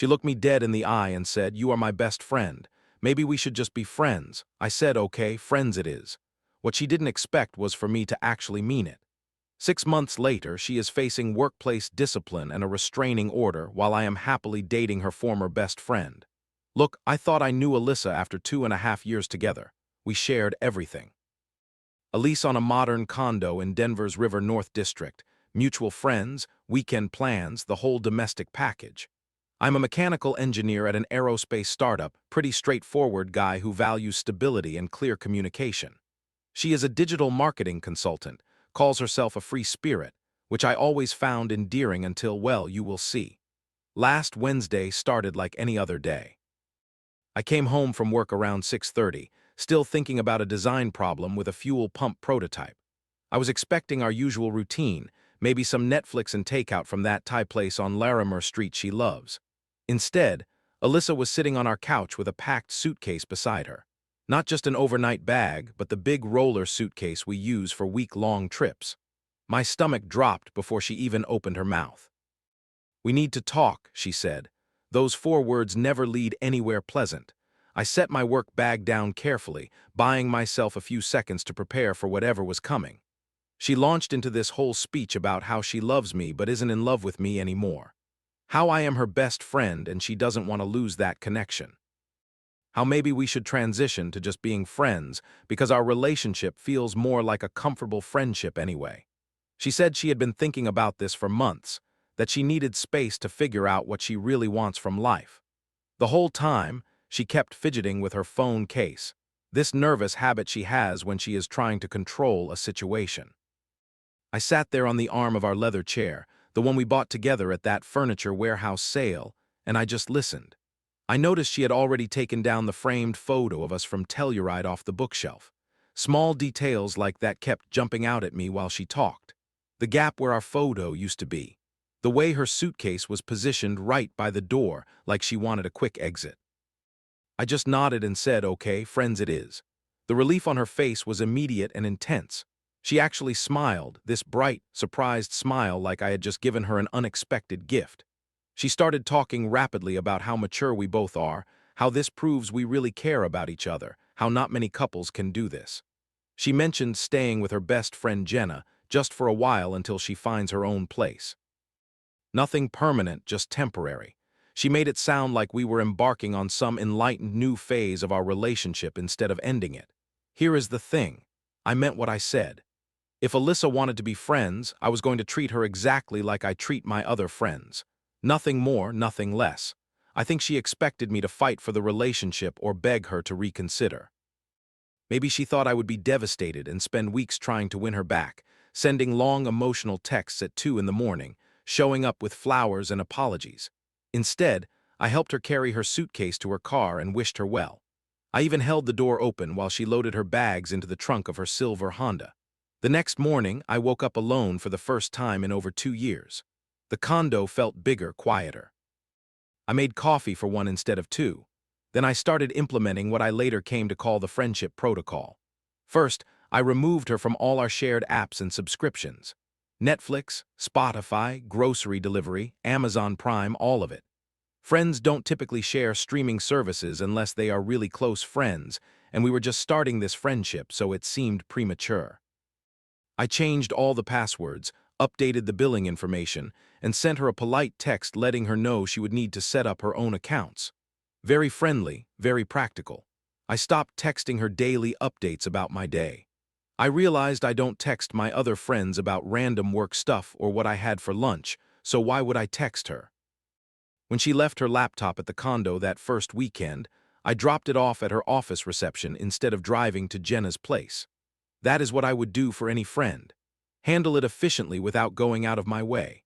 She looked me dead in the eye and said, "You are my best friend. Maybe we should just be friends." I said, "Okay, friends it is." What she didn't expect was for me to actually mean it. 6 months later, she is facing workplace discipline and a restraining order while I am happily dating her former best friend. Look, I thought I knew Alyssa after 2.5 years together. We shared everything. A lease on a modern condo in Denver's River North District, mutual friends, weekend plans, the whole domestic package. I'm a mechanical engineer at an aerospace startup, pretty straightforward guy who values stability and clear communication. She is a digital marketing consultant, calls herself a free spirit, which I always found endearing until, well, you will see. Last Wednesday started like any other day. I came home from work around 6:30, still thinking about a design problem with a fuel pump prototype. I was expecting our usual routine, maybe some Netflix and takeout from that Thai place on Larimer Street she loves. Instead, Alyssa was sitting on our couch with a packed suitcase beside her. Not just an overnight bag, but the big roller suitcase we use for week-long trips. My stomach dropped before she even opened her mouth. "We need to talk," she said. Those 4 words never lead anywhere pleasant. I set my work bag down carefully, buying myself a few seconds to prepare for whatever was coming. She launched into this whole speech about how she loves me but isn't in love with me anymore. How I am her best friend and she doesn't want to lose that connection. How maybe we should transition to just being friends because our relationship feels more like a comfortable friendship anyway. She said she had been thinking about this for months, that she needed space to figure out what she really wants from life. The whole time, she kept fidgeting with her phone case, this nervous habit she has when she is trying to control a situation. I sat there on the arm of our leather chair, the one we bought together at that furniture warehouse sale, and I just listened. I noticed she had already taken down the framed photo of us from Telluride off the bookshelf. Small details like that kept jumping out at me while she talked. The gap where our photo used to be. The way her suitcase was positioned right by the door, like she wanted a quick exit. I just nodded and said, "Okay, friends it is." The relief on her face was immediate and intense. She actually smiled, this bright, surprised smile like I had just given her an unexpected gift. She started talking rapidly about how mature we both are, how this proves we really care about each other, how not many couples can do this. She mentioned staying with her best friend Jenna, just for a while until she finds her own place. Nothing permanent, just temporary. She made it sound like we were embarking on some enlightened new phase of our relationship instead of ending it. Here is the thing. I meant what I said. If Alyssa wanted to be friends, I was going to treat her exactly like I treat my other friends. Nothing more, nothing less. I think she expected me to fight for the relationship or beg her to reconsider. Maybe she thought I would be devastated and spend weeks trying to win her back, sending long emotional texts at 2 in the morning, showing up with flowers and apologies. Instead, I helped her carry her suitcase to her car and wished her well. I even held the door open while she loaded her bags into the trunk of her silver Honda. The next morning, I woke up alone for the first time in over 2 years. The condo felt bigger, quieter. I made coffee for 1 instead of 2. Then I started implementing what I later came to call the friendship protocol. First, I removed her from all our shared apps and subscriptions. Netflix, Spotify, grocery delivery, Amazon Prime, all of it. Friends don't typically share streaming services unless they are really close friends, and we were just starting this friendship, so it seemed premature. I changed all the passwords, updated the billing information, and sent her a polite text letting her know she would need to set up her own accounts. Very friendly, very practical. I stopped texting her daily updates about my day. I realized I don't text my other friends about random work stuff or what I had for lunch, so why would I text her? When she left her laptop at the condo that first weekend, I dropped it off at her office reception instead of driving to Jenna's place. That is what I would do for any friend. Handle it efficiently without going out of my way.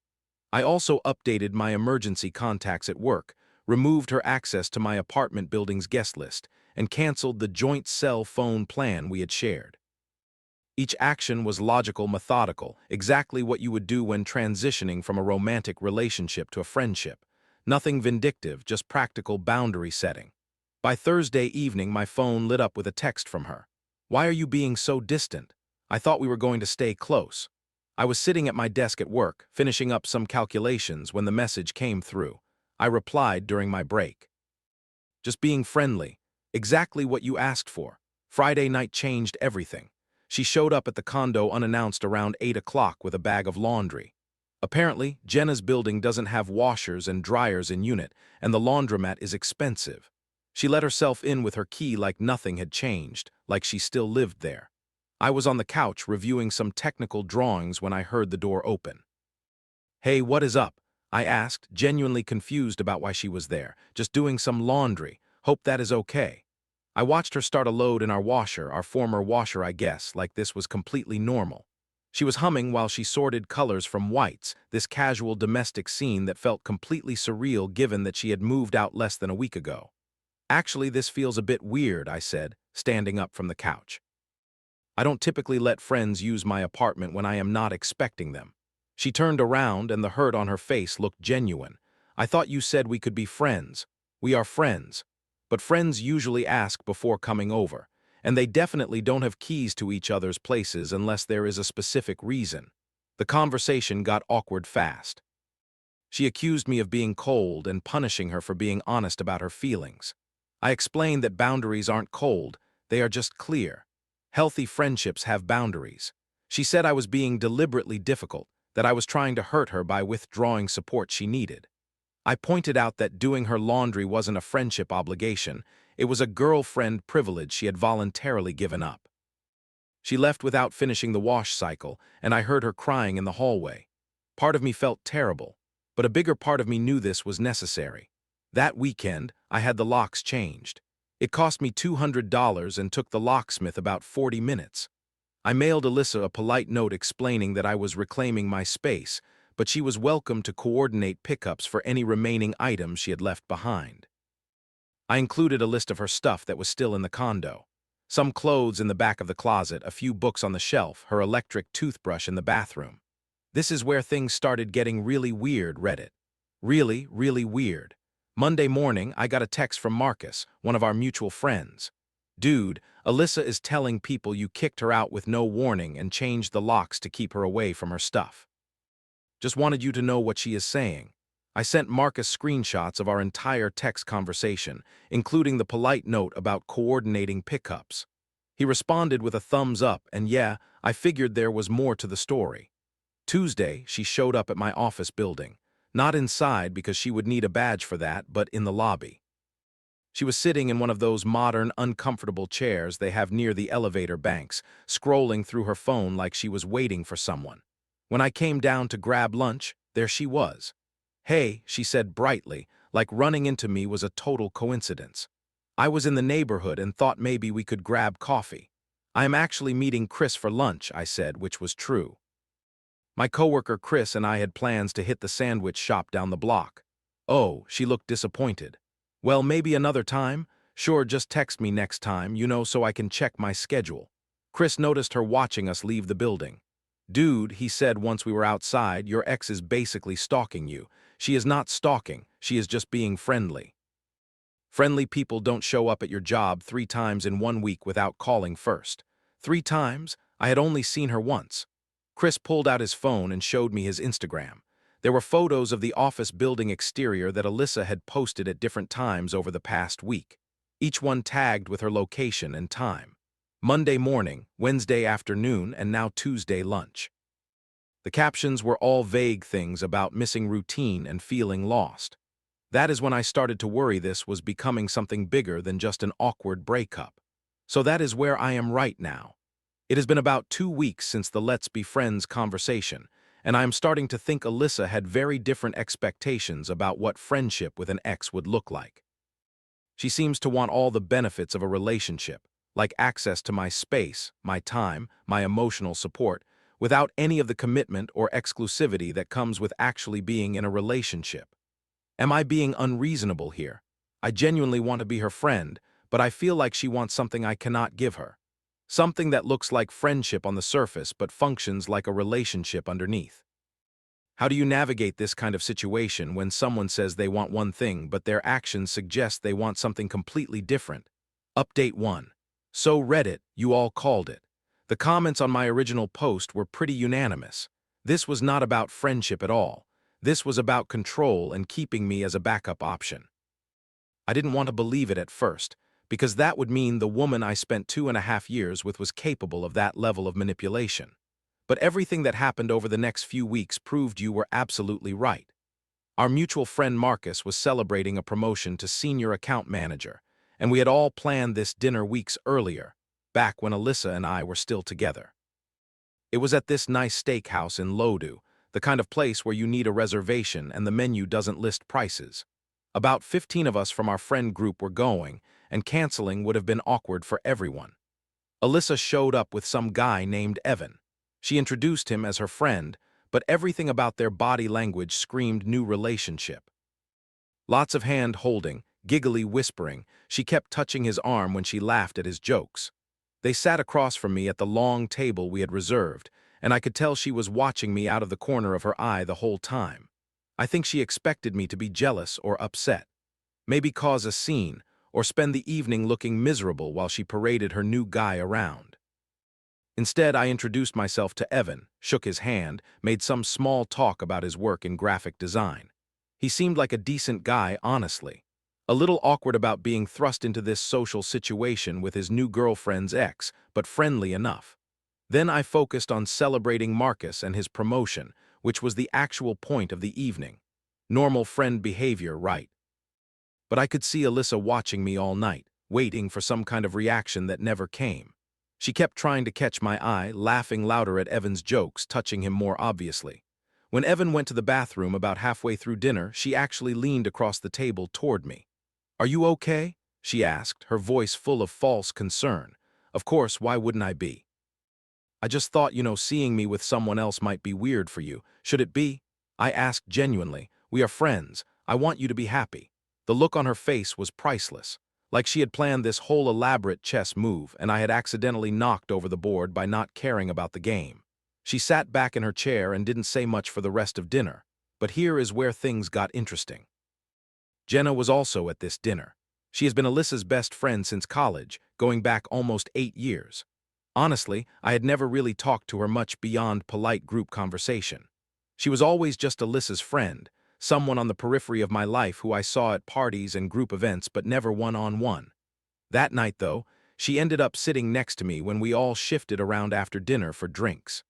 I also updated my emergency contacts at work, removed her access to my apartment building's guest list, and canceled the joint cell phone plan we had shared. Each action was logical, methodical, exactly what you would do when transitioning from a romantic relationship to a friendship. Nothing vindictive, just practical boundary setting. By Thursday evening, my phone lit up with a text from her. "Why are you being so distant? I thought we were going to stay close." I was sitting at my desk at work, finishing up some calculations when the message came through. I replied during my break. Just being friendly. Exactly what you asked for. Friday night changed everything. She showed up at the condo unannounced around 8 o'clock with a bag of laundry. Apparently, Jenna's building doesn't have washers and dryers in unit, and the laundromat is expensive. She let herself in with her key like nothing had changed, like she still lived there. I was on the couch reviewing some technical drawings when I heard the door open. "Hey, what is up?" I asked, genuinely confused about why she was there. "Just doing some laundry. Hope that is okay." I watched her start a load in our washer, our former washer I guess, like this was completely normal. She was humming while she sorted colors from whites, this casual domestic scene that felt completely surreal given that she had moved out less than a week ago. "Actually, this feels a bit weird," I said, standing up from the couch. "I don't typically let friends use my apartment when I am not expecting them." She turned around and the hurt on her face looked genuine. "I thought you said we could be friends." "We are friends. But friends usually ask before coming over, and they definitely don't have keys to each other's places unless there is a specific reason." The conversation got awkward fast. She accused me of being cold and punishing her for being honest about her feelings. I explained that boundaries aren't cold, they are just clear. Healthy friendships have boundaries. She said I was being deliberately difficult, that I was trying to hurt her by withdrawing support she needed. I pointed out that doing her laundry wasn't a friendship obligation, it was a girlfriend privilege she had voluntarily given up. She left without finishing the wash cycle, and I heard her crying in the hallway. Part of me felt terrible, but a bigger part of me knew this was necessary. That weekend, I had the locks changed. It cost me $200 and took the locksmith about 40 minutes. I mailed Alyssa a polite note explaining that I was reclaiming my space, but she was welcome to coordinate pickups for any remaining items she had left behind. I included a list of her stuff that was still in the condo. Some clothes in the back of the closet, a few books on the shelf, her electric toothbrush in the bathroom. This is where things started getting really weird, Reddit. Really, really weird. Monday morning, I got a text from Marcus, one of our mutual friends. "Dude, Alyssa is telling people you kicked her out with no warning and changed the locks to keep her away from her stuff. Just wanted you to know what she is saying." I sent Marcus screenshots of our entire text conversation, including the polite note about coordinating pickups. He responded with a thumbs up, and yeah, I figured there was more to the story. Tuesday, she showed up at my office building. Not inside because she would need a badge for that, but in the lobby. She was sitting in one of those modern, uncomfortable chairs they have near the elevator banks, scrolling through her phone like she was waiting for someone. When I came down to grab lunch, there she was. "Hey," she said brightly, like running into me was a total coincidence. "I was in the neighborhood and thought maybe we could grab coffee." "I am actually meeting Chris for lunch," I said, which was true. My coworker Chris and I had plans to hit the sandwich shop down the block. "Oh," she looked disappointed. "Well, maybe another time? Sure, just text me next time, so I can check my schedule." Chris noticed her watching us leave the building. "Dude," he said once we were outside, "your ex is basically stalking you." "She is not stalking, she is just being friendly." Friendly people don't show up at your job 3 times in 1 week without calling first. 3 times? I had only seen her once. Chris pulled out his phone and showed me his Instagram. There were photos of the office building exterior that Alyssa had posted at different times over the past week, each one tagged with her location and time. Monday morning, Wednesday afternoon, and now Tuesday lunch. The captions were all vague things about missing routine and feeling lost. That is when I started to worry this was becoming something bigger than just an awkward breakup. So that is where I am right now. It has been about 2 weeks since the "let's be friends" conversation, and I am starting to think Alyssa had very different expectations about what friendship with an ex would look like. She seems to want all the benefits of a relationship, like access to my space, my time, my emotional support, without any of the commitment or exclusivity that comes with actually being in a relationship. Am I being unreasonable here? I genuinely want to be her friend, but I feel like she wants something I cannot give her. Something that looks like friendship on the surface but functions like a relationship underneath. How do you navigate this kind of situation when someone says they want one thing but their actions suggest they want something completely different? Update 1. So Reddit, you all called it. The comments on my original post were pretty unanimous. This was not about friendship at all. This was about control and keeping me as a backup option. I didn't want to believe it at first, because that would mean the woman I spent 2.5 years with was capable of that level of manipulation. But everything that happened over the next few weeks proved you were absolutely right. Our mutual friend Marcus was celebrating a promotion to senior account manager, and we had all planned this dinner weeks earlier, back when Alyssa and I were still together. It was at this nice steakhouse in Lodhu, the kind of place where you need a reservation and the menu doesn't list prices. About 15 of us from our friend group were going, and canceling would have been awkward for everyone. Alyssa showed up with some guy named Evan. She introduced him as her friend, but everything about their body language screamed new relationship. Lots of hand-holding, giggly whispering, she kept touching his arm when she laughed at his jokes. They sat across from me at the long table we had reserved, and I could tell she was watching me out of the corner of her eye the whole time. I think she expected me to be jealous or upset, maybe cause a scene, or spend the evening looking miserable while she paraded her new guy around. Instead, I introduced myself to Evan, shook his hand, made some small talk about his work in graphic design. He seemed like a decent guy, honestly. A little awkward about being thrust into this social situation with his new girlfriend's ex, but friendly enough. Then I focused on celebrating Marcus and his promotion, which was the actual point of the evening. Normal friend behavior, right? But I could see Alyssa watching me all night, waiting for some kind of reaction that never came. She kept trying to catch my eye, laughing louder at Evan's jokes, touching him more obviously. When Evan went to the bathroom about halfway through dinner, she actually leaned across the table toward me. "Are you okay?" she asked, her voice full of false concern. Of course, why wouldn't I be? "I just thought, seeing me with someone else might be weird for you. Should it be?" I asked genuinely. "We are friends. I want you to be happy." The look on her face was priceless, like she had planned this whole elaborate chess move and I had accidentally knocked over the board by not caring about the game. She sat back in her chair and didn't say much for the rest of dinner. But here is where things got interesting. Jenna was also at this dinner. She has been Alyssa's best friend since college, going back almost 8 years. Honestly, I had never really talked to her much beyond polite group conversation. She was always just Alyssa's friend, someone on the periphery of my life who I saw at parties and group events but never one-on-one. That night, though, she ended up sitting next to me when we all shifted around after dinner for drinks.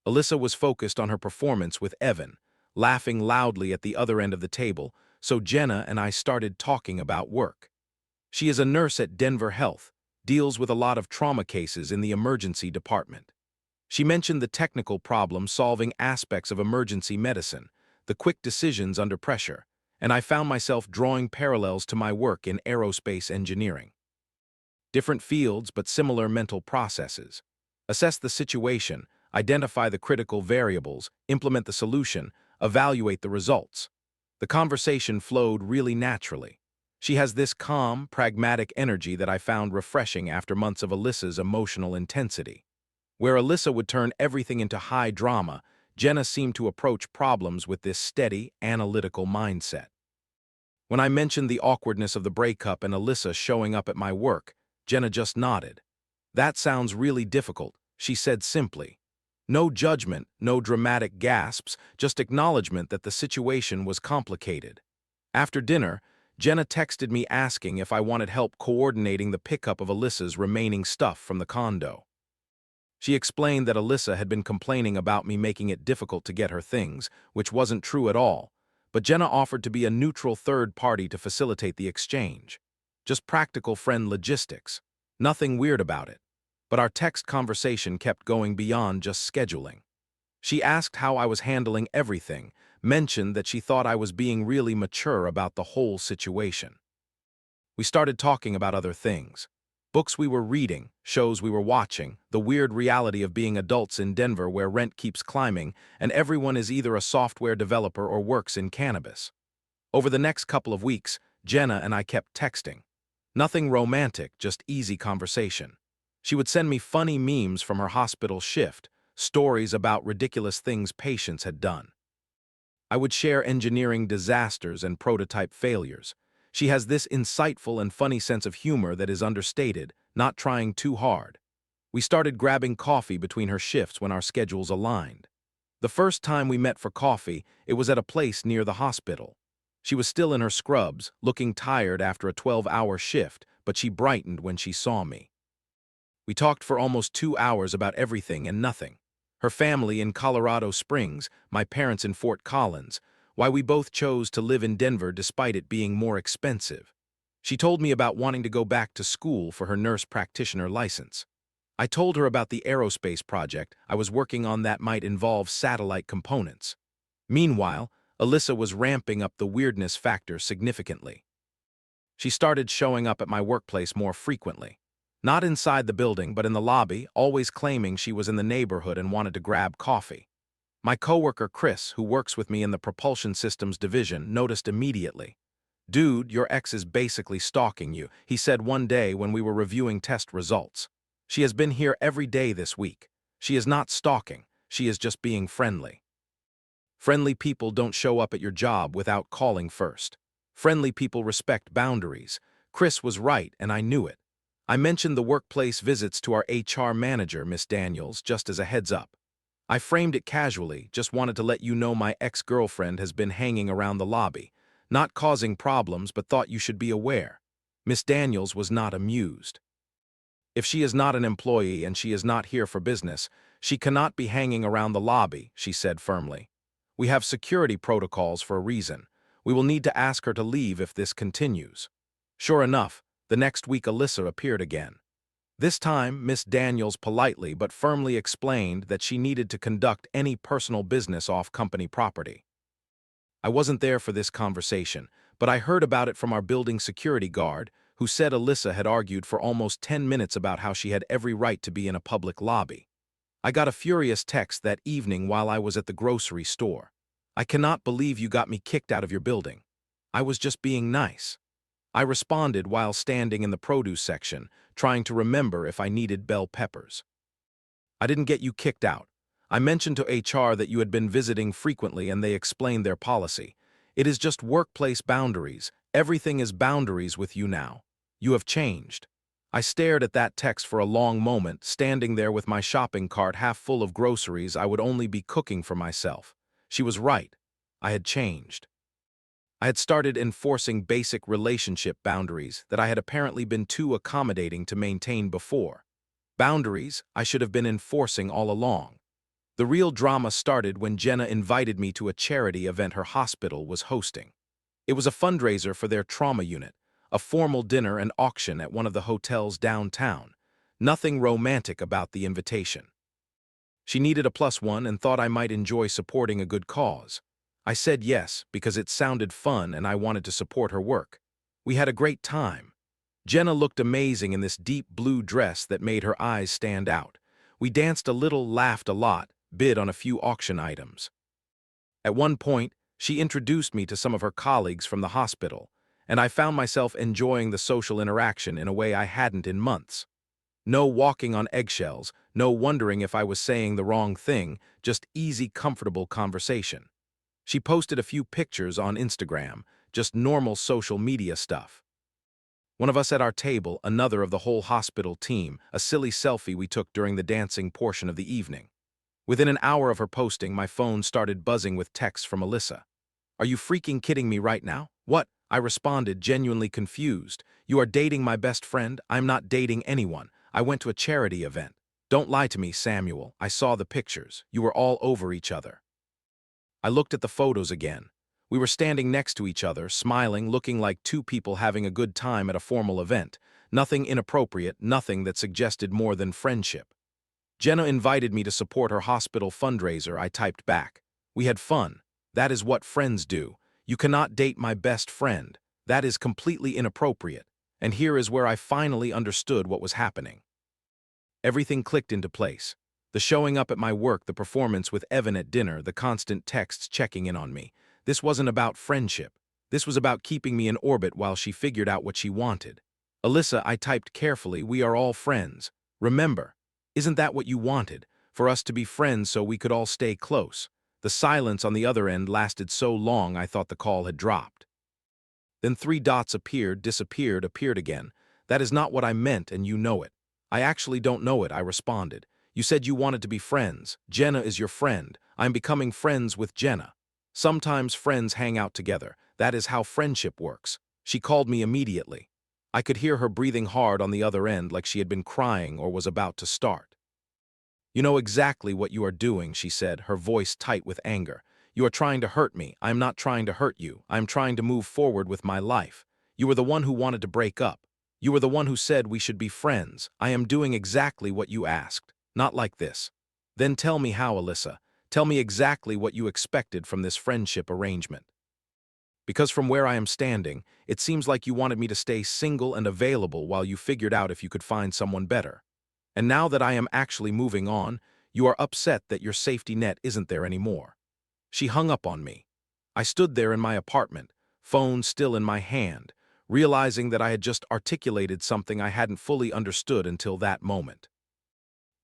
Alyssa was focused on her performance with Evan, laughing loudly at the other end of the table, so Jenna and I started talking about work. She is a nurse at Denver Health, deals with a lot of trauma cases in the emergency department. She mentioned the technical problem-solving aspects of emergency medicine, the quick decisions under pressure, and I found myself drawing parallels to my work in aerospace engineering. Different fields but similar mental processes. Assess the situation, identify the critical variables, implement the solution, evaluate the results. The conversation flowed really naturally. She has this calm, pragmatic energy that I found refreshing after months of Alyssa's emotional intensity. Where Alyssa would turn everything into high drama, Jenna seemed to approach problems with this steady, analytical mindset. When I mentioned the awkwardness of the breakup and Alyssa showing up at my work, Jenna just nodded. "That sounds really difficult," she said simply. No judgment, no dramatic gasps, just acknowledgement that the situation was complicated. After dinner, Jenna texted me asking if I wanted help coordinating the pickup of Alyssa's remaining stuff from the condo. She explained that Alyssa had been complaining about me making it difficult to get her things, which wasn't true at all, but Jenna offered to be a neutral third party to facilitate the exchange. Just practical friend logistics. Nothing weird about it. But our text conversation kept going beyond just scheduling. She asked how I was handling everything, mentioned that she thought I was being really mature about the whole situation. We started talking about other things. Books we were reading, shows we were watching, the weird reality of being adults in Denver where rent keeps climbing and everyone is either a software developer or works in cannabis. Over the next couple of weeks, Jenna and I kept texting. Nothing romantic, just easy conversation. She would send me funny memes from her hospital shift, stories about ridiculous things patients had done. I would share engineering disasters and prototype failures. She has this insightful and funny sense of humor that is understated, not trying too hard. We started grabbing coffee between her shifts when our schedules aligned. The first time we met for coffee, it was at a place near the hospital. She was still in her scrubs, looking tired after a 12-hour shift, but she brightened when she saw me. We talked for almost 2 hours about everything and nothing. Her family in Colorado Springs, my parents in Fort Collins, why we both chose to live in Denver despite it being more expensive. She told me about wanting to go back to school for her nurse practitioner license. I told her about the aerospace project I was working on that might involve satellite components. Meanwhile, Alyssa was ramping up the weirdness factor significantly. She started showing up at my workplace more frequently. Not inside the building, but in the lobby, always claiming she was in the neighborhood and wanted to grab coffee. My coworker Chris, who works with me in the propulsion systems division, noticed immediately. "Dude, your ex is basically stalking you," he said one day when we were reviewing test results. "She has been here every day this week. She is not stalking, she is just being friendly." Friendly people don't show up at your job without calling first. Friendly people respect boundaries. Chris was right, and I knew it. I mentioned the workplace visits to our HR manager, Miss Daniels, just as a heads up. I framed it casually, just wanted to let you know my ex-girlfriend has been hanging around the lobby, not causing problems, but thought you should be aware. Miss Daniels was not amused. "If she is not an employee and she is not here for business, she cannot be hanging around the lobby," she said firmly. "We have security protocols for a reason. We will need to ask her to leave if this continues." Sure enough, the next week Alyssa appeared again. This time, Miss Daniels politely but firmly explained that she needed to conduct any personal business off company property. I wasn't there for this conversation, but I heard about it from our building security guard, who said Alyssa had argued for almost 10 minutes about how she had every right to be in a public lobby. I got a furious text that evening while I was at the grocery store. "I cannot believe you got me kicked out of your building. I was just being nice." I responded while standing in the produce section, trying to remember if I needed bell peppers. "I didn't get you kicked out. I mentioned to HR that you had been visiting frequently and they explained their policy. It is just workplace boundaries. Everything is boundaries with you now. You have changed." I stared at that text for a long moment, standing there with my shopping cart half full of groceries I would only be cooking for myself. She was right. I had changed. I had started enforcing basic relationship boundaries that I had apparently been too accommodating to maintain before. Boundaries I should have been enforcing all along. The real drama started when Jenna invited me to a charity event her hospital was hosting. It was a fundraiser for their trauma unit, a formal dinner and auction at one of the hotels downtown. Nothing romantic about the invitation. She needed a +1 and thought I might enjoy supporting a good cause. I said yes because it sounded fun and I wanted to support her work. We had a great time. Jenna looked amazing in this deep blue dress that made her eyes stand out. We danced a little, laughed a lot, bid on a few auction items. At one point, she introduced me to some of her colleagues from the hospital, and I found myself enjoying the social interaction in a way I hadn't in months. No walking on eggshells, no wondering if I was saying the wrong thing, just easy, comfortable conversation. She posted a few pictures on Instagram, just normal social media stuff. One of us at our table, another of the whole hospital team, a silly selfie we took during the dancing portion of the evening. Within an hour of her posting, my phone started buzzing with texts from Alyssa. "Are you freaking kidding me right now?" "What?" I responded, genuinely confused. "You are dating my best friend? I'm not dating anyone. I went to a charity event." "Don't lie to me, Samuel. I saw the pictures. You were all over each other." I looked at the photos again. We were standing next to each other, smiling, looking like two people having a good time at a formal event. Nothing inappropriate, nothing that suggested more than friendship. "Jenna invited me to support her hospital fundraiser," I typed back. "We had fun. That is what friends do. You cannot date my best friend. That is completely inappropriate." And here is where I finally understood what was happening. Everything clicked into place. The showing up at my work, the performance with Evan at dinner, the constant texts checking in on me. This wasn't about friendship. This was about keeping me in orbit while she figured out what she wanted. "Alyssa," I typed carefully, "we are all friends. Remember, isn't that what you wanted? For us to be friends so we could all stay close." The silence on the other end lasted so long I thought the call had dropped. Then 3 dots appeared, disappeared, appeared again. "That is not what I meant, and you know it." "I actually don't know it," I responded. You said you wanted to be friends. Jenna is your friend. I'm becoming friends with Jenna. Sometimes friends hang out together. That is how friendship works. She called me immediately. I could hear her breathing hard on the other end like she had been crying or was about to start. You know exactly what you are doing, she said, her voice tight with anger. You are trying to hurt me. I am not trying to hurt you. I am trying to move forward with my life. You were the one who wanted to break up. You were the one who said we should be friends. I am doing exactly what you asked. Not like this. Then tell me how, Alyssa. Tell me exactly what you expected from this friendship arrangement. Because from where I am standing, it seems like you wanted me to stay single and available while you figured out if you could find someone better. And now that I am actually moving on, you are upset that your safety net isn't there anymore. She hung up on me. I stood there in my apartment, phone still in my hand, realizing that I had just articulated something I hadn't fully understood until that moment.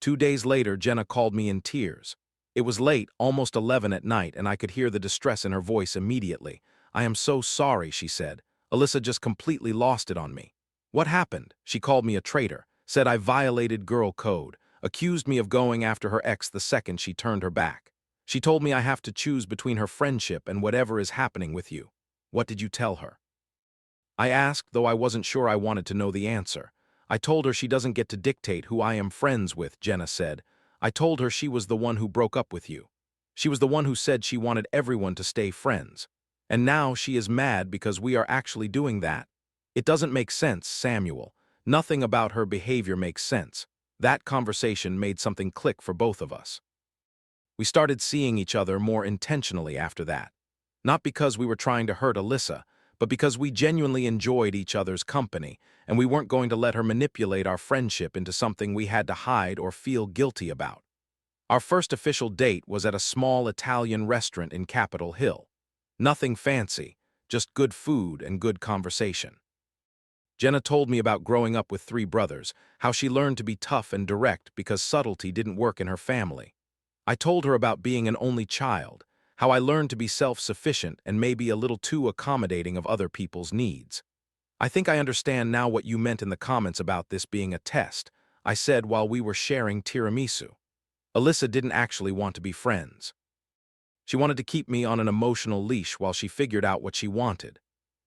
2 days later, Jenna called me in tears. It was late, almost 11 at night, and I could hear the distress in her voice immediately. I am so sorry, she said. Alyssa just completely lost it on me. What happened? She called me a traitor, said I violated girl code, accused me of going after her ex the second she turned her back. She told me I have to choose between her friendship and whatever is happening with you. What did you tell her? I asked, though I wasn't sure I wanted to know the answer. I told her she doesn't get to dictate who I am friends with, Jenna said. I told her she was the one who broke up with you. She was the one who said she wanted everyone to stay friends. And now she is mad because we are actually doing that. It doesn't make sense, Samuel. Nothing about her behavior makes sense. That conversation made something click for both of us. We started seeing each other more intentionally after that. Not because we were trying to hurt Alyssa, but because we genuinely enjoyed each other's company, and we weren't going to let her manipulate our friendship into something we had to hide or feel guilty about. Our first official date was at a small Italian restaurant in Capitol Hill. Nothing fancy, just good food and good conversation. Jenna told me about growing up with 3 brothers, how she learned to be tough and direct because subtlety didn't work in her family. I told her about being an only child, how I learned to be self-sufficient and maybe a little too accommodating of other people's needs. I think I understand now what you meant in the comments about this being a test, I said while we were sharing tiramisu. Alyssa didn't actually want to be friends. She wanted to keep me on an emotional leash while she figured out what she wanted.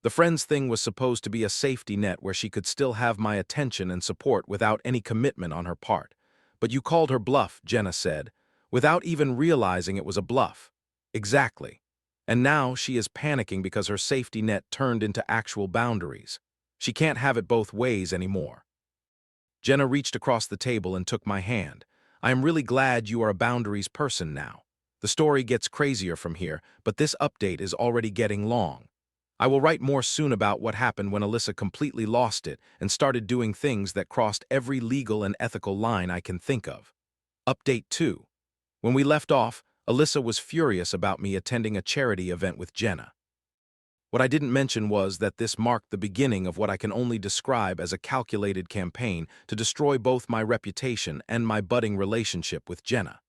The friends thing was supposed to be a safety net where she could still have my attention and support without any commitment on her part. But you called her bluff, Jenna said, without even realizing it was a bluff. Exactly. And now she is panicking because her safety net turned into actual boundaries. She can't have it both ways anymore. Jenna reached across the table and took my hand. I am really glad you are a boundaries person now. The story gets crazier from here, but this update is already getting long. I will write more soon about what happened when Alyssa completely lost it and started doing things that crossed every legal and ethical line I can think of. Update 2. When we left off, Alyssa was furious about me attending a charity event with Jenna. What I didn't mention was that this marked the beginning of what I can only describe as a calculated campaign to destroy both my reputation and my budding relationship with Jenna.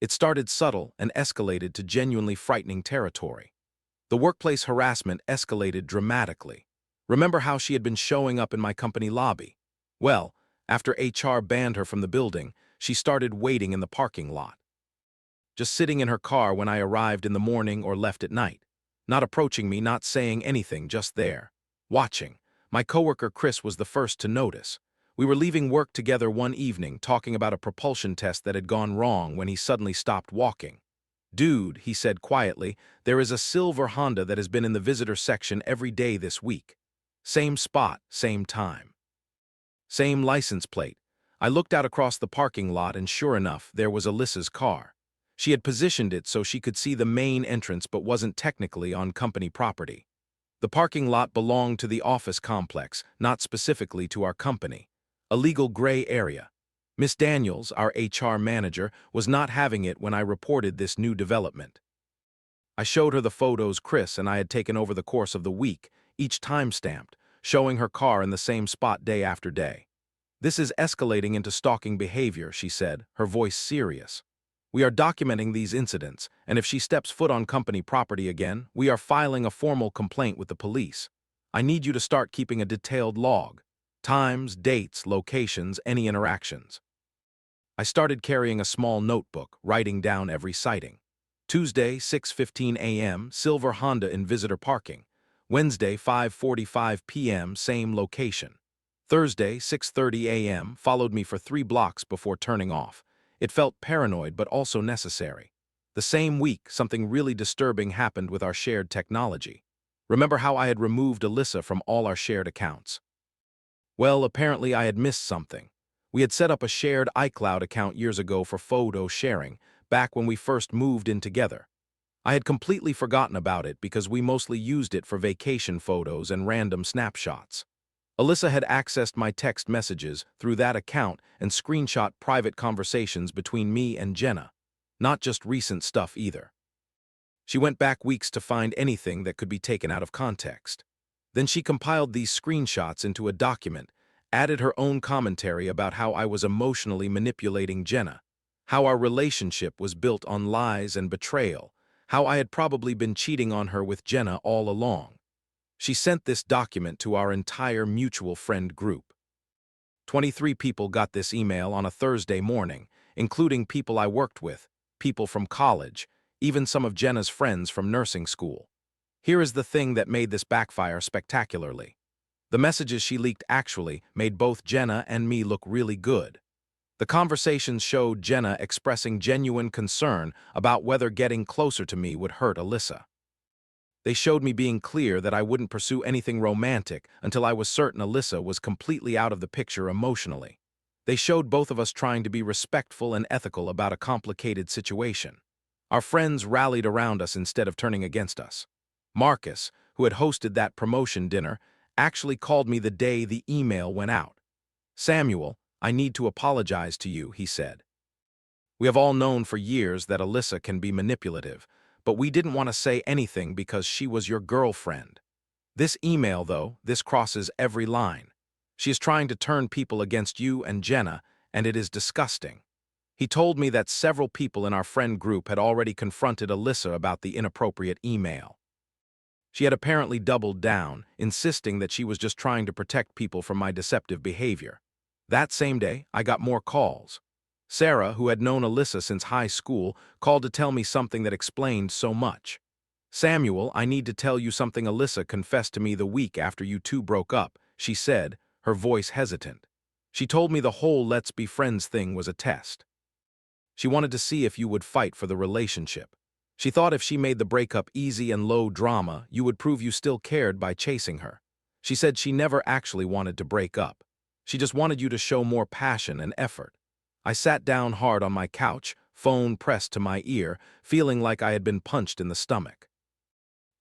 It started subtle and escalated to genuinely frightening territory. The workplace harassment escalated dramatically. Remember how she had been showing up in my company lobby? Well, after HR banned her from the building, she started waiting in the parking lot. Just sitting in her car when I arrived in the morning or left at night. Not approaching me, not saying anything, just there. Watching. My coworker Chris was the first to notice. We were leaving work together one evening, talking about a propulsion test that had gone wrong when he suddenly stopped walking. Dude, he said quietly, there is a silver Honda that has been in the visitor section every day this week. Same spot, same time. Same license plate. I looked out across the parking lot and sure enough, there was Alyssa's car. She had positioned it so she could see the main entrance but wasn't technically on company property. The parking lot belonged to the office complex, not specifically to our company. A legal gray area. Miss Daniels, our HR manager, was not having it when I reported this new development. I showed her the photos Chris and I had taken over the course of the week, each time-stamped, showing her car in the same spot day after day. This is escalating into stalking behavior, she said, her voice serious. We are documenting these incidents, and if she steps foot on company property again, we are filing a formal complaint with the police. I need you to start keeping a detailed log. Times, dates, locations, any interactions. I started carrying a small notebook, writing down every sighting. Tuesday, 6:15 a.m., silver Honda in visitor parking. Wednesday, 5:45 p.m., same location. Thursday, 6:30 a.m., followed me for 3 blocks before turning off. It felt paranoid but also necessary. The same week, something really disturbing happened with our shared technology. Remember how I had removed Alyssa from all our shared accounts? Well, apparently I had missed something. We had set up a shared iCloud account years ago for photo sharing, back when we first moved in together. I had completely forgotten about it because we mostly used it for vacation photos and random snapshots. Alyssa had accessed my text messages through that account and screenshot private conversations between me and Jenna. Not just recent stuff either. She went back weeks to find anything that could be taken out of context. Then she compiled these screenshots into a document, added her own commentary about how I was emotionally manipulating Jenna, how our relationship was built on lies and betrayal, how I had probably been cheating on her with Jenna all along. She sent this document to our entire mutual friend group. 23 people got this email on a Thursday morning, including people I worked with, people from college, even some of Jenna's friends from nursing school. Here is the thing that made this backfire spectacularly. The messages she leaked actually made both Jenna and me look really good. The conversations showed Jenna expressing genuine concern about whether getting closer to me would hurt Alyssa. They showed me being clear that I wouldn't pursue anything romantic until I was certain Alyssa was completely out of the picture emotionally. They showed both of us trying to be respectful and ethical about a complicated situation. Our friends rallied around us instead of turning against us. Marcus, who had hosted that promotion dinner, actually called me the day the email went out. "Samuel, I need to apologize to you," he said. "We have all known for years that Alyssa can be manipulative, but we didn't want to say anything because she was your girlfriend. This email, though, this crosses every line. She is trying to turn people against you and Jenna, and it is disgusting." He told me that several people in our friend group had already confronted Alyssa about the inappropriate email. She had apparently doubled down, insisting that she was just trying to protect people from my deceptive behavior. That same day, I got more calls. Sarah, who had known Alyssa since high school, called to tell me something that explained so much. "Samuel, I need to tell you something Alyssa confessed to me the week after you two broke up," she said, her voice hesitant. "She told me the whole let's be friends thing was a test. She wanted to see if you would fight for the relationship. She thought if she made the breakup easy and low drama, you would prove you still cared by chasing her. She said she never actually wanted to break up. She just wanted you to show more passion and effort." I sat down hard on my couch, phone pressed to my ear, feeling like I had been punched in the stomach.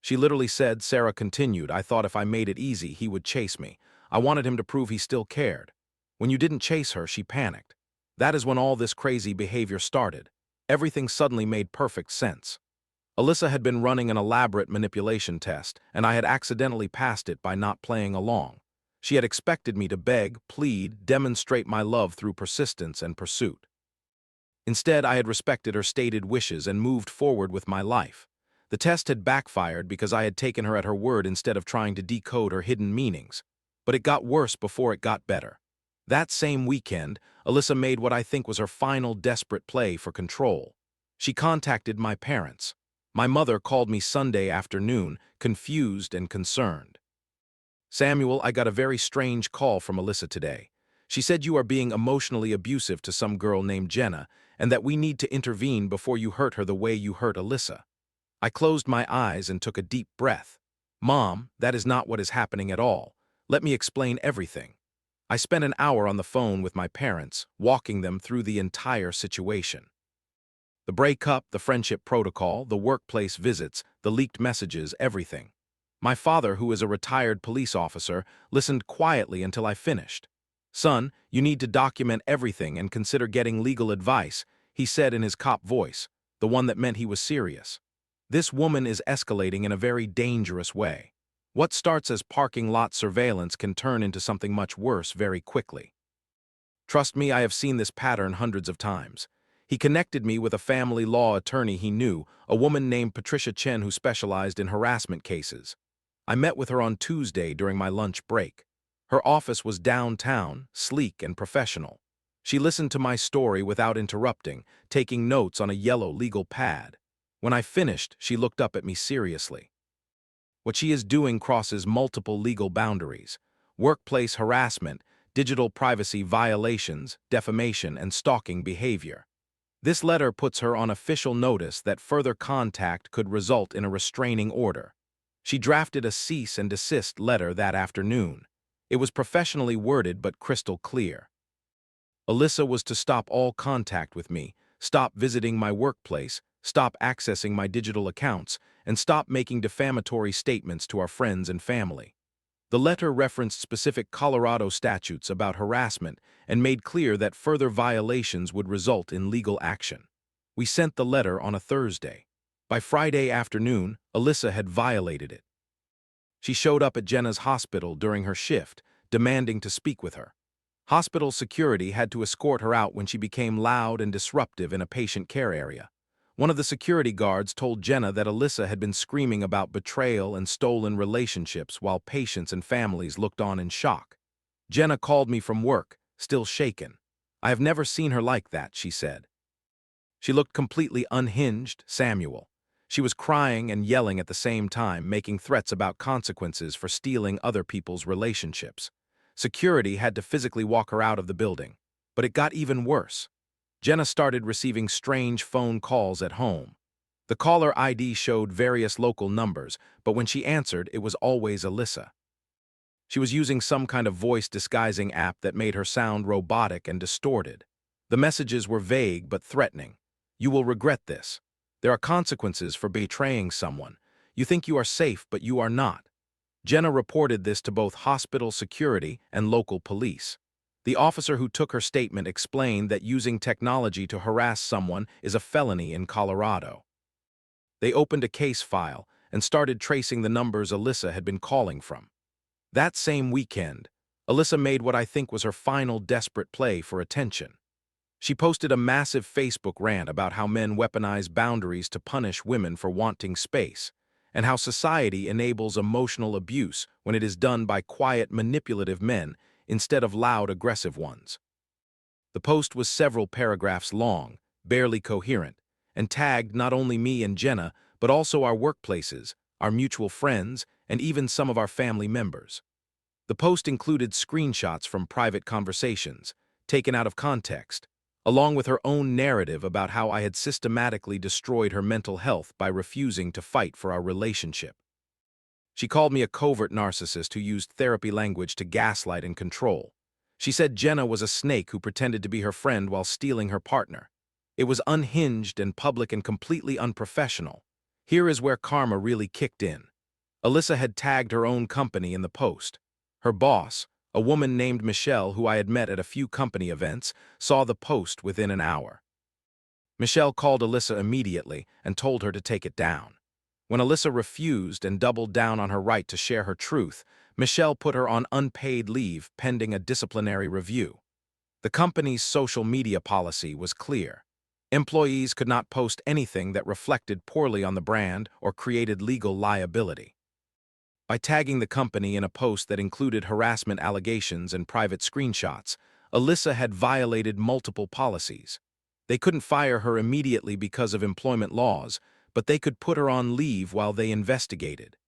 She literally said, Sarah continued, "I thought if I made it easy, he would chase me. I wanted him to prove he still cared. When you didn't chase her, she panicked. That is when all this crazy behavior started. Everything suddenly made perfect sense. Alyssa had been running an elaborate manipulation test, and I had accidentally passed it by not playing along. She had expected me to beg, plead, demonstrate my love through persistence and pursuit. Instead, I had respected her stated wishes and moved forward with my life. The test had backfired because I had taken her at her word instead of trying to decode her hidden meanings. But it got worse before it got better. That same weekend, Alyssa made what I think was her final desperate play for control. She contacted my parents. My mother called me Sunday afternoon, confused and concerned. "Samuel, I got a very strange call from Alyssa today. She said you are being emotionally abusive to some girl named Jenna, and that we need to intervene before you hurt her the way you hurt Alyssa." I closed my eyes and took a deep breath. "Mom, that is not what is happening at all. Let me explain everything." I spent an hour on the phone with my parents, walking them through the entire situation. The breakup, the friendship protocol, the workplace visits, the leaked messages, everything. My father, who is a retired police officer, listened quietly until I finished. "Son, you need to document everything and consider getting legal advice," he said in his cop voice, the one that meant he was serious. "This woman is escalating in a very dangerous way. What starts as parking lot surveillance can turn into something much worse very quickly. Trust me, I have seen this pattern hundreds of times." He connected me with a family law attorney he knew, a woman named Patricia Chen who specialized in harassment cases. I met with her on Tuesday during my lunch break. Her office was downtown, sleek and professional. She listened to my story without interrupting, taking notes on a yellow legal pad. When I finished, she looked up at me seriously. What she is doing crosses multiple legal boundaries: workplace harassment, digital privacy violations, defamation, and stalking behavior. This letter puts her on official notice that further contact could result in a restraining order. She drafted a cease and desist letter that afternoon. It was professionally worded but crystal clear. Alyssa was to stop all contact with me, stop visiting my workplace, stop accessing my digital accounts, and stop making defamatory statements to our friends and family. The letter referenced specific Colorado statutes about harassment and made clear that further violations would result in legal action. We sent the letter on a Thursday. By Friday afternoon, Alyssa had violated it. She showed up at Jenna's hospital during her shift, demanding to speak with her. Hospital security had to escort her out when she became loud and disruptive in a patient care area. One of the security guards told Jenna that Alyssa had been screaming about betrayal and stolen relationships while patients and families looked on in shock. Jenna called me from work, still shaken. "I have never seen her like that," she said. She looked completely unhinged, Samuel. She was crying and yelling at the same time, making threats about consequences for stealing other people's relationships. Security had to physically walk her out of the building. But it got even worse. Jenna started receiving strange phone calls at home. The caller ID showed various local numbers, but when she answered, it was always Alyssa. She was using some kind of voice disguising app that made her sound robotic and distorted. The messages were vague but threatening. "You will regret this. There are consequences for betraying someone. You think you are safe, but you are not." Jenna reported this to both hospital security and local police. The officer who took her statement explained that using technology to harass someone is a felony in Colorado. They opened a case file and started tracing the numbers Alyssa had been calling from. That same weekend, Alyssa made what I think was her final desperate play for attention. She posted a massive Facebook rant about how men weaponize boundaries to punish women for wanting space, and how society enables emotional abuse when it is done by quiet, manipulative men instead of loud, aggressive ones. The post was several paragraphs long, barely coherent, and tagged not only me and Jenna, but also our workplaces, our mutual friends, and even some of our family members. The post included screenshots from private conversations, taken out of context, along with her own narrative about how I had systematically destroyed her mental health by refusing to fight for our relationship. She called me a covert narcissist who used therapy language to gaslight and control. She said Jenna was a snake who pretended to be her friend while stealing her partner. It was unhinged and public and completely unprofessional. Here is where karma really kicked in. Alyssa had tagged her own company in the post. Her boss, a woman named Michelle who I had met at a few company events, saw the post within an hour. Michelle called Alyssa immediately and told her to take it down. When Alyssa refused and doubled down on her right to share her truth, Michelle put her on unpaid leave pending a disciplinary review. The company's social media policy was clear. Employees could not post anything that reflected poorly on the brand or created legal liability. By tagging the company in a post that included harassment allegations and private screenshots, Alyssa had violated multiple policies. They couldn't fire her immediately because of employment laws, but they could put her on leave while they investigated.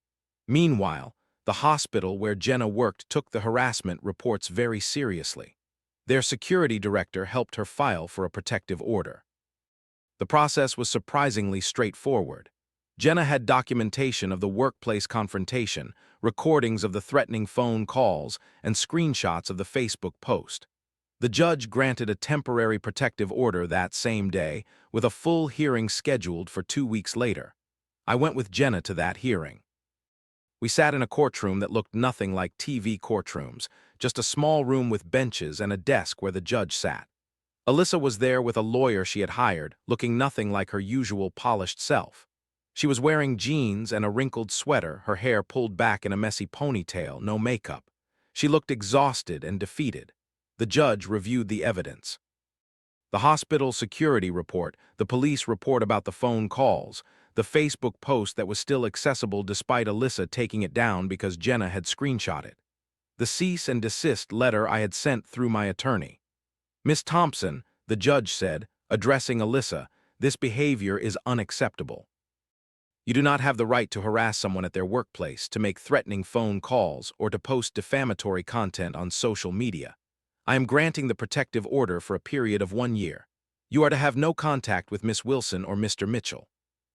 Meanwhile, the hospital where Jenna worked took the harassment reports very seriously. Their security director helped her file for a protective order. The process was surprisingly straightforward. Jenna had documentation of the workplace confrontation, recordings of the threatening phone calls, and screenshots of the Facebook post. The judge granted a temporary protective order that same day, with a full hearing scheduled for 2 weeks later. I went with Jenna to that hearing. We sat in a courtroom that looked nothing like TV courtrooms, just a small room with benches and a desk where the judge sat. Alyssa was there with a lawyer she had hired, looking nothing like her usual polished self. She was wearing jeans and a wrinkled sweater, her hair pulled back in a messy ponytail, no makeup. She looked exhausted and defeated. The judge reviewed the evidence. The hospital security report, the police report about the phone calls, the Facebook post that was still accessible despite Alyssa taking it down because Jenna had screenshot it, the cease and desist letter I had sent through my attorney. Miss Thompson, the judge said, addressing Alyssa, this behavior is unacceptable. You do not have the right to harass someone at their workplace, to make threatening phone calls, or to post defamatory content on social media. I am granting the protective order for a period of 1 year. You are to have no contact with Miss Wilson or Mr. Mitchell.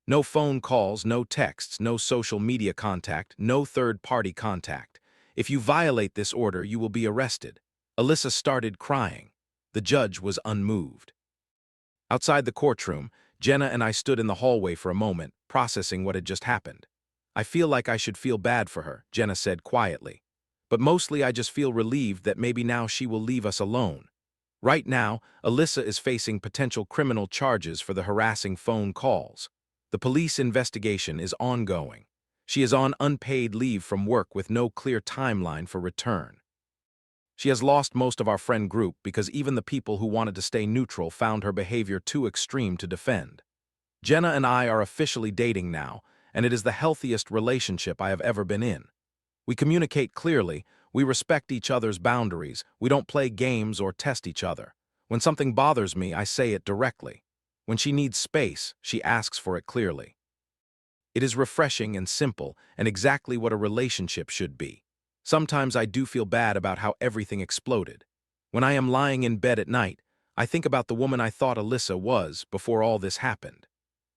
No phone calls, no texts, no social media contact, no third-party contact. If you violate this order, you will be arrested. Alyssa started crying. The judge was unmoved. Outside the courtroom, Jenna and I stood in the hallway for a moment, processing what had just happened. I feel like I should feel bad for her, Jenna said quietly. But mostly I just feel relieved that maybe now she will leave us alone. Right now, Alyssa is facing potential criminal charges for the harassing phone calls. The police investigation is ongoing. She is on unpaid leave from work with no clear timeline for return. She has lost most of our friend group because even the people who wanted to stay neutral found her behavior too extreme to defend. Jenna and I are officially dating now, and it is the healthiest relationship I have ever been in. We communicate clearly, we respect each other's boundaries, we don't play games or test each other. When something bothers me, I say it directly. When she needs space, she asks for it clearly. It is refreshing and simple, and exactly what a relationship should be. Sometimes I do feel bad about how everything exploded. When I am lying in bed at night, I think about the woman I thought Alyssa was before all this happened.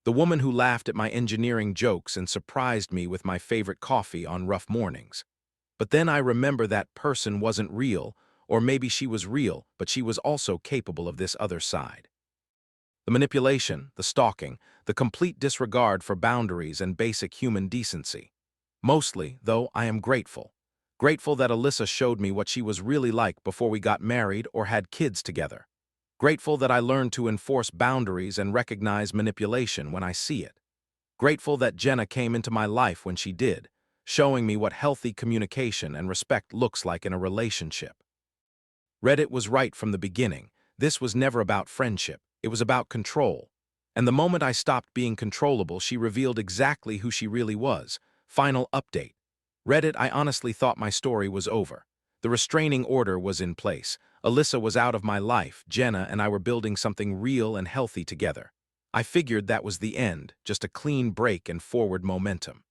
The woman who laughed at my engineering jokes and surprised me with my favorite coffee on rough mornings. But then I remember that person wasn't real, or maybe she was real, but she was also capable of this other side. The manipulation, the stalking, the complete disregard for boundaries and basic human decency. Mostly, though, I am grateful. Grateful that Alyssa showed me what she was really like before we got married or had kids together. Grateful that I learned to enforce boundaries and recognize manipulation when I see it. Grateful that Jenna came into my life when she did, showing me what healthy communication and respect looks like in a relationship. Reddit was right from the beginning. This was never about friendship. It was about control. And the moment I stopped being controllable, she revealed exactly who she really was. Final update. Reddit, I honestly thought my story was over. The restraining order was in place. Alyssa was out of my life. Jenna and I were building something real and healthy together. I figured that was the end, just a clean break and forward momentum.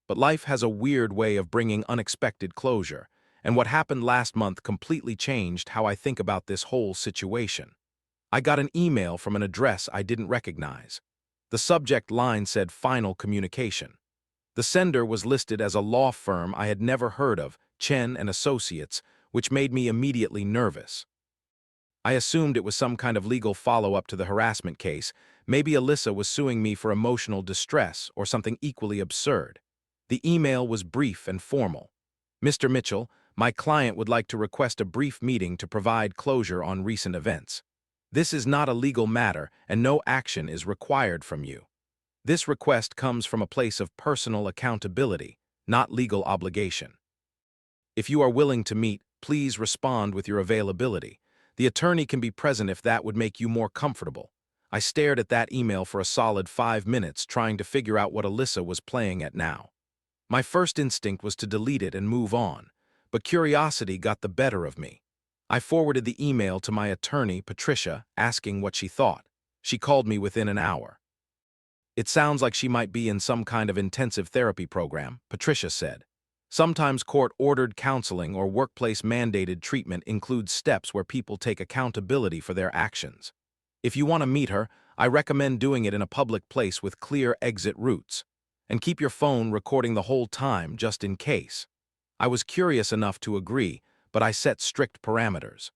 But life has a weird way of bringing unexpected closure, and what happened last month completely changed how I think about this whole situation. I got an email from an address I didn't recognize. The subject line said final communication. The sender was listed as a law firm I had never heard of, Chen and Associates, which made me immediately nervous. I assumed it was some kind of legal follow-up to the harassment case. Maybe Alyssa was suing me for emotional distress or something equally absurd. The email was brief and formal. Mr. Mitchell, my client would like to request a brief meeting to provide closure on recent events. This is not a legal matter, and no action is required from you. This request comes from a place of personal accountability, not legal obligation. If you are willing to meet, please respond with your availability. The attorney can be present if that would make you more comfortable. I stared at that email for a solid 5 minutes, trying to figure out what Alyssa was playing at now. My first instinct was to delete it and move on, but curiosity got the better of me. I forwarded the email to my attorney, Patricia, asking what she thought. She called me within an hour. It sounds like she might be in some kind of intensive therapy program, Patricia said. Sometimes court-ordered counseling or workplace-mandated treatment includes steps where people take accountability for their actions. If you want to meet her, I recommend doing it in a public place with clear exit routes. And keep your phone recording the whole time, just in case. I was curious enough to agree, but I set strict parameters.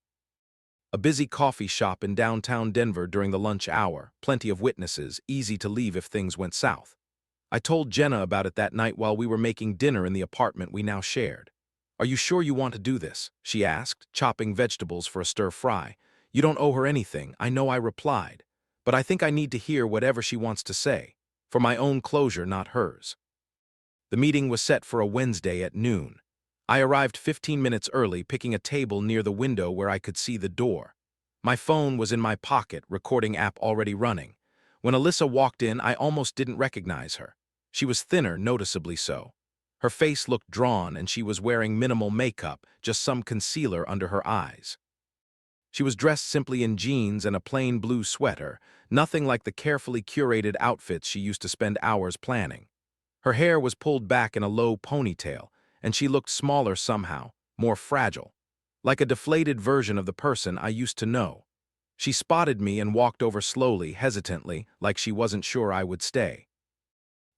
A busy coffee shop in downtown Denver during the lunch hour, plenty of witnesses, easy to leave if things went south. I told Jenna about it that night while we were making dinner in the apartment we now shared. "Are you sure you want to do this?" she asked, chopping vegetables for a stir-fry. "You don't owe her anything, I know," I replied. "But I think I need to hear whatever she wants to say. For my own closure, not hers." The meeting was set for a Wednesday at noon. I arrived 15 minutes early, picking a table near the window where I could see the door. My phone was in my pocket, recording app already running. When Alyssa walked in, I almost didn't recognize her. She was thinner, noticeably so. Her face looked drawn, and she was wearing minimal makeup, just some concealer under her eyes. She was dressed simply in jeans and a plain blue sweater, nothing like the carefully curated outfits she used to spend hours planning. Her hair was pulled back in a low ponytail, and she looked smaller somehow, more fragile, like a deflated version of the person I used to know. She spotted me and walked over slowly, hesitantly, like she wasn't sure I would stay.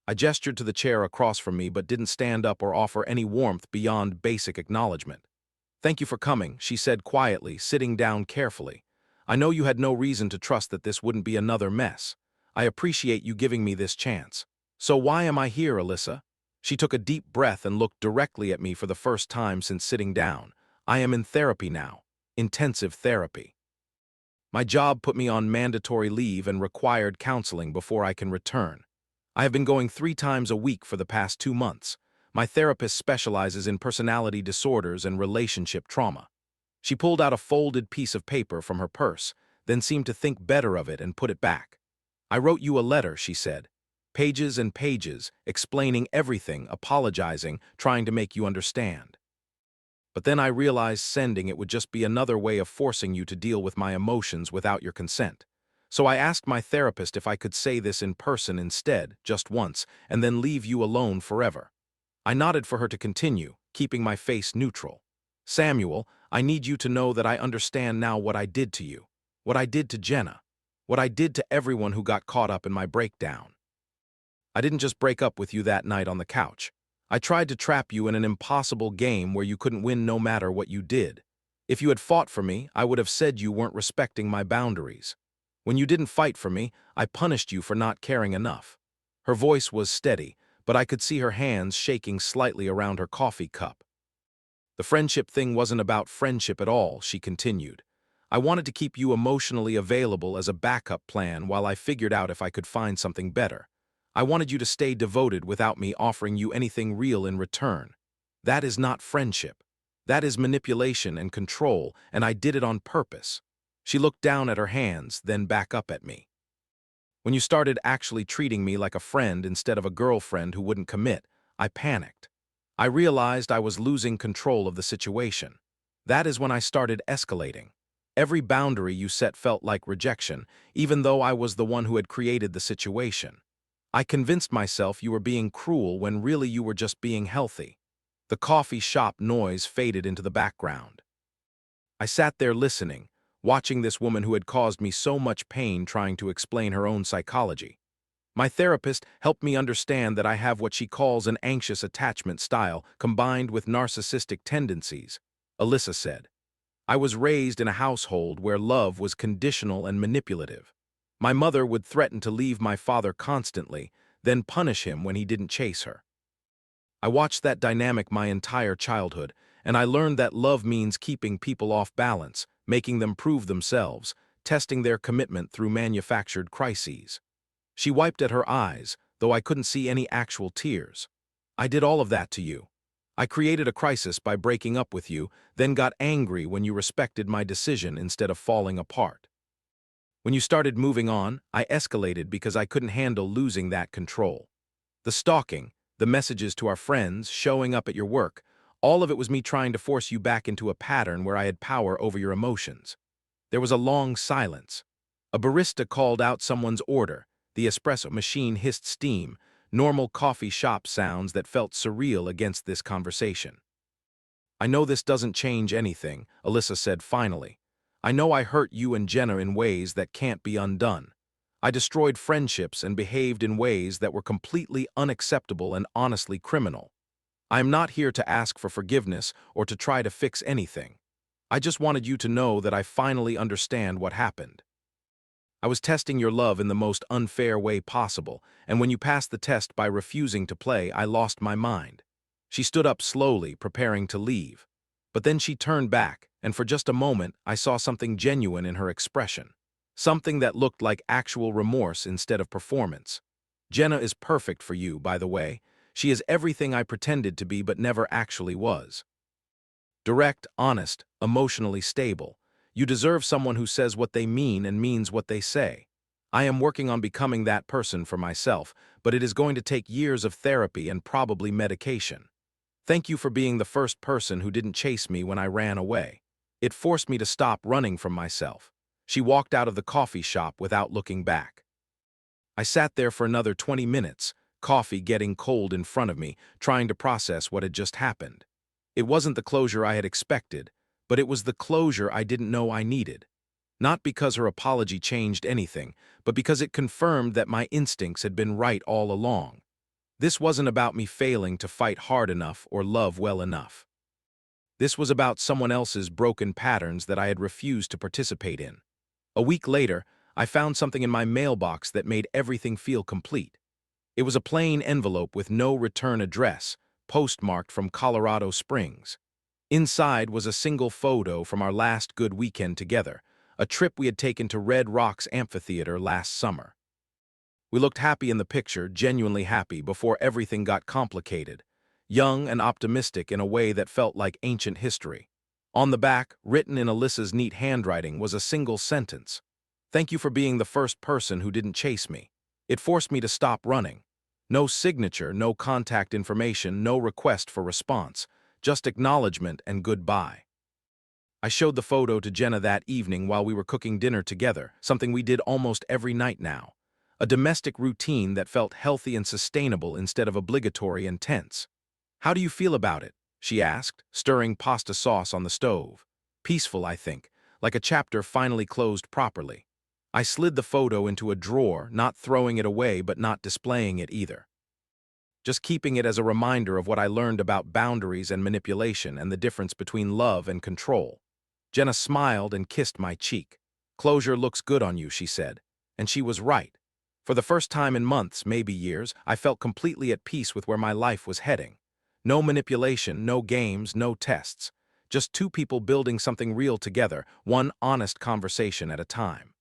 I gestured to the chair across from me but didn't stand up or offer any warmth beyond basic acknowledgement. "Thank you for coming," she said quietly, sitting down carefully. "I know you had no reason to trust that this wouldn't be another mess. I appreciate you giving me this chance. So why am I here, Alyssa?" She took a deep breath and looked directly at me for the first time since sitting down. "I am in therapy now. Intensive therapy. My job put me on mandatory leave and required counseling before I can return. I have been going 3 times a week for the past 2 months. My therapist specializes in personality disorders and relationship trauma." She pulled out a folded piece of paper from her purse, then seemed to think better of it and put it back. "I wrote you a letter," she said. "Pages and pages, explaining everything, apologizing, trying to make you understand. But then I realized sending it would just be another way of forcing you to deal with my emotions without your consent. So I asked my therapist if I could say this in person instead, just once, and then leave you alone forever." I nodded for her to continue, keeping my face neutral. "Samuel, I need you to know that I understand now what I did to you, what I did to Jenna, what I did to everyone who got caught up in my breakdown. I didn't just break up with you that night on the couch. I tried to trap you in an impossible game where you couldn't win no matter what you did. If you had fought for me, I would have said you weren't respecting my boundaries. When you didn't fight for me, I punished you for not caring enough." Her voice was steady, but I could see her hands shaking slightly around her coffee cup. "The friendship thing wasn't about friendship at all," she continued. "I wanted to keep you emotionally available as a backup plan while I figured out if I could find something better. I wanted you to stay devoted without me offering you anything real in return. That is not friendship. That is manipulation and control, and I did it on purpose." She looked down at her hands, then back up at me. "When you started actually treating me like a friend instead of a girlfriend who wouldn't commit, I panicked. I realized I was losing control of the situation. That is when I started escalating. Every boundary you set felt like rejection, even though I was the one who had created the situation. I convinced myself you were being cruel when really you were just being healthy." The coffee shop noise faded into the background. I sat there listening, watching this woman who had caused me so much pain trying to explain her own psychology. My therapist helped me understand that I have what she calls an anxious attachment style combined with narcissistic tendencies, Alyssa said. "I was raised in a household where love was conditional and manipulative. My mother would threaten to leave my father constantly, then punish him when he didn't chase her. I watched that dynamic my entire childhood, and I learned that love means keeping people off balance, making them prove themselves, testing their commitment through manufactured crises." She wiped at her eyes, though I couldn't see any actual tears. "I did all of that to you. I created a crisis by breaking up with you, then got angry when you respected my decision instead of falling apart. When you started moving on, I escalated because I couldn't handle losing that control. The stalking, the messages to our friends, showing up at your work, all of it was me trying to force you back into a pattern where I had power over your emotions." There was a long silence. A barista called out someone's order. The espresso machine hissed steam, normal coffee shop sounds that felt surreal against this conversation. "I know this doesn't change anything," Alyssa said finally. "I know I hurt you and Jenna in ways that can't be undone. I destroyed friendships and behaved in ways that were completely unacceptable and honestly criminal. I am not here to ask for forgiveness or to try to fix anything. I just wanted you to know that I finally understand what happened. I was testing your love in the most unfair way possible, and when you passed the test by refusing to play, I lost my mind." She stood up slowly, preparing to leave. But then she turned back, and for just a moment, I saw something genuine in her expression. Something that looked like actual remorse instead of performance. "Jenna is perfect for you, by the way. She is everything I pretended to be but never actually was. Direct, honest, emotionally stable. You deserve someone who says what they mean and means what they say. I am working on becoming that person for myself, but it is going to take years of therapy and probably medication. Thank you for being the first person who didn't chase me when I ran away. It forced me to stop running from myself. She walked out of the coffee shop without looking back. I sat there for another 20 minutes, coffee getting cold in front of me, trying to process what had just happened. It wasn't the closure I had expected, but it was the closure I didn't know I needed. Not because her apology changed anything, but because it confirmed that my instincts had been right all along. This wasn't about me failing to fight hard enough or love well enough. This was about someone else's broken patterns that I had refused to participate in. A week later, I found something in my mailbox that made everything feel complete. It was a plain envelope with no return address, postmarked from Colorado Springs. Inside was a single photo from our last good weekend together, a trip we had taken to Red Rocks Amphitheater last summer. We looked happy in the picture, genuinely happy, before everything got complicated. Young and optimistic in a way that felt like ancient history. On the back, written in Alyssa's neat handwriting, was a single sentence. "Thank you for being the first person who didn't chase me." It forced me to stop running. No signature, no contact information, no request for response, just acknowledgement and goodbye. I showed the photo to Jenna that evening while we were cooking dinner together, something we did almost every night now. A domestic routine that felt healthy and sustainable instead of obligatory and tense. "How do you feel about it?" she asked, stirring pasta sauce on the stove. "Peaceful, I think, like a chapter finally closed properly." I slid the photo into a drawer, not throwing it away but not displaying it either. Just keeping it as a reminder of what I learned about boundaries and manipulation and the difference between love and control. Jenna smiled and kissed my cheek. "Closure looks good on you," she said. And she was right. For the first time in months, maybe years, I felt completely at peace with where my life was heading. No manipulation, no games, no tests. Just two people building something real together, one honest conversation at a time.